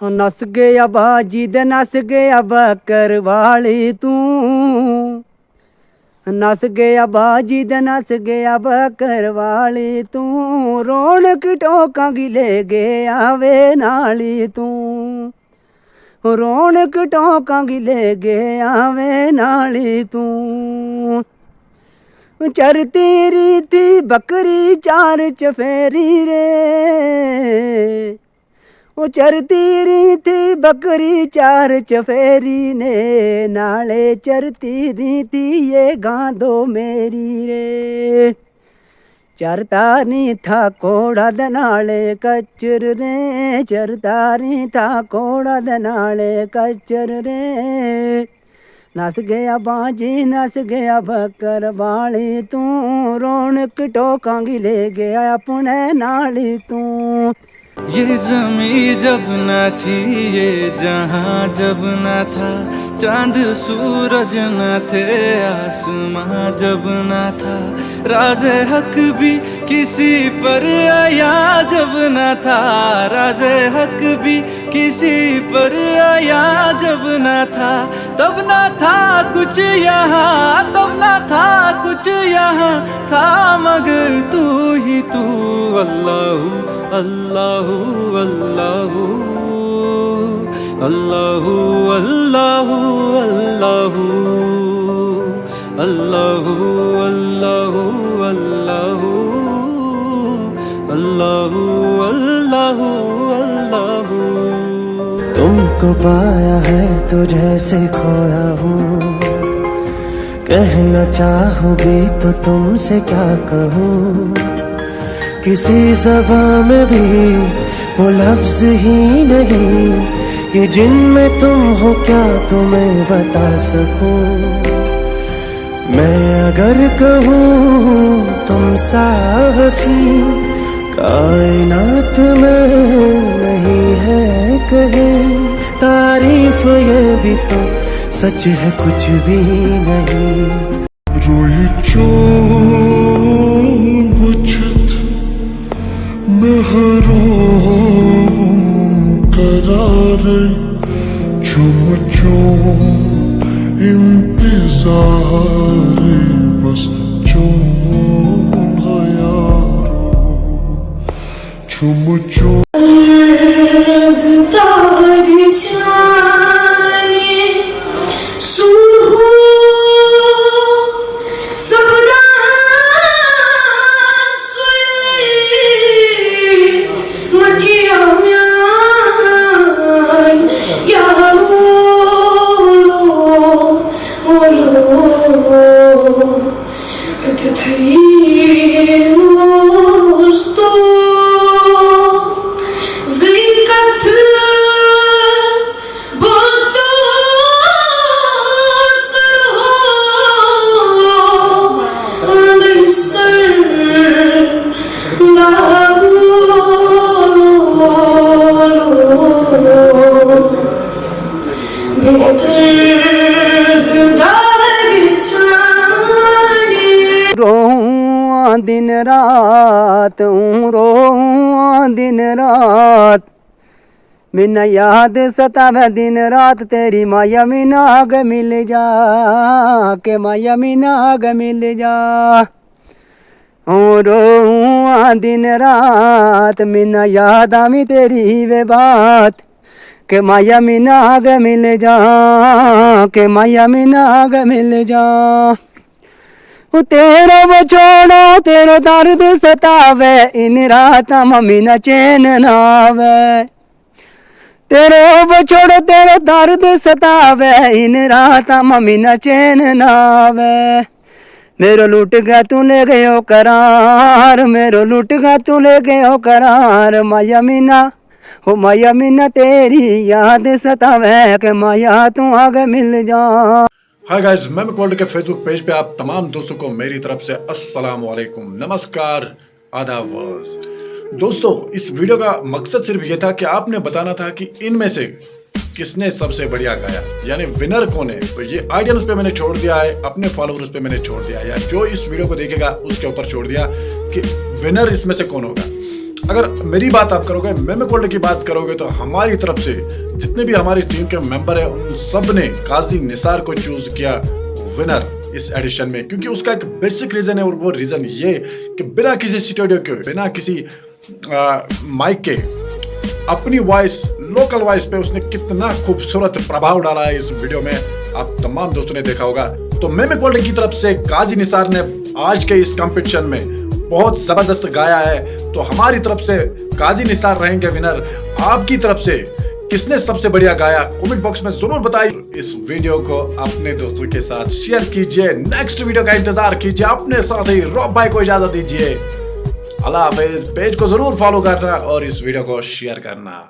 नस गया बाजी दे नस गया बकर वाली तू, नस गया बाजी दे नस गया बकर वाली तू, रौनक टोकां गी ले गया वे नाली तू, रौनक टोकां गी ले गया वे नाली तू। चरती री थी बकरी चार चफेरी रे, वो चरती री थी बकरी चार चफेरी ने, नाले चरती री थी ये गांधो मेरी रे। चरता नहीं था कोड़ा दनाले कच्चर रे, चरता नहीं था कोड़ा दनाले कच्चर रे। नस गया बाजी नस गया बकर वाली तू, रौनक टोकां गी ले गया अपने नाली तू। ये ज़मीं जब न थी ये जहां जब न था, चांद सूरज न थे आसमां जब न था, राज़े हक भी किसी पर आया जब न था, राज़े हक भी किसी पर आया जब न था, तब न था कुछ यहाँ तब न था कुछ यहाँ था मगर तू ही तू। अल्लाहू अल्लाहू अल्लाहू अल्लाहू अल्लाहू अल्लाहू अल्लाहू अल्लाहू अल्लाहू अल्लाहू अल्लाहू अल्लाहू। तुमको पाया है तो जैसे खोया हूँ, कहना चाहूँ भी तो तुमसे क्या कहूँ, किसी ज़बान में भी वो लफ्ज़ ही नहीं कि जिनमें तुम हो क्या तुम्हें बता सकूं। मैं अगर कहूँ तुम सा हंसी कायनात में नहीं है कहीं, तारीफ ये भी तो सच है कुछ भी नहीं। रोई बुझत महरों करार, चुम चुम इंतजार बस चुम चुम चुम। रोऊं दिन रात रोऊं दिन रात, मिन्ना याद सतावे दिन रात तेरी माया मिना आग मिल जा, के माया मिना आग मिल जा। रोऊं दिन रात मिन्ना याद आमी तेरी वे बात, के माया मिना आग मिल जा, के माया मिना आग मिल जा। तेरा वो छोड़ो तेरा दर्द सतावे, इन रात मम्मी न चैन नावे। तेरा वो छोड़ो तेरा दर्द सतावे, इन रात मम्मी न चैन नावे। मेरो लूट गया तूने गयो करार, मेरो लूट गया तूने गयो करार, माया मीना हो माया मीना तेरी याद सतावे, के माया तू आगे मिल जा। हाय गाइस, मैं मकवाल्ड के फेसबुक पेज पे आप तमाम दोस्तों को मेरी तरफ से अस्सलाम वालेकुम, नमस्कार, आदाब। दोस्तों, इस वीडियो का मकसद सिर्फ ये था कि आपने बताना था कि इनमें से किसने सबसे बढ़िया गाया, यानी विनर कौन है। तो ये ऑडियंस पे मैंने छोड़ दिया है, अपने फॉलोअर्स पे मैंने छोड़ दिया है, या जो इस वीडियो को देखेगा उसके ऊपर छोड़ दिया कि विनर इसमें से कौन होगा। अगर मेरी बात आप करोगे, मेमेक वर्ल्ड की बात करोगे, तो हमारी तरफ से जितने भी हमारी टीम के मेंबर हैं उन सब ने काजी निसार को चूज किया विनर इस एडिशन में, क्योंकि उसका एक बेसिक रीजन है और वो रीजन ये कि बिना किसी स्टूडियो के, बिना किसी माइक के, अपनी वॉइस, लोकल वॉइस पे उसने कितना खूबसूरत प्रभाव डाला है इस वीडियो में, आप तमाम दोस्तों ने देखा होगा। तो मेमेक वर्ल्ड की तरफ से काजी निसार ने आज के इस कंपटीशन में बहुत जबरदस्त गाया है, तो हमारी तरफ से काजी निसार रहेंगे विनर। आपकी तरफ से किसने सबसे बढ़िया गाया कमेंट बॉक्स में जरूर बताइए। इस वीडियो को अपने दोस्तों के साथ शेयर कीजिए, नेक्स्ट वीडियो का इंतजार कीजिए। अपने साथ ही रॉब भाई को इजाजत दीजिए। अल्लाह हाफिज। पेज को जरूर फॉलो करना और इस वीडियो को शेयर करना।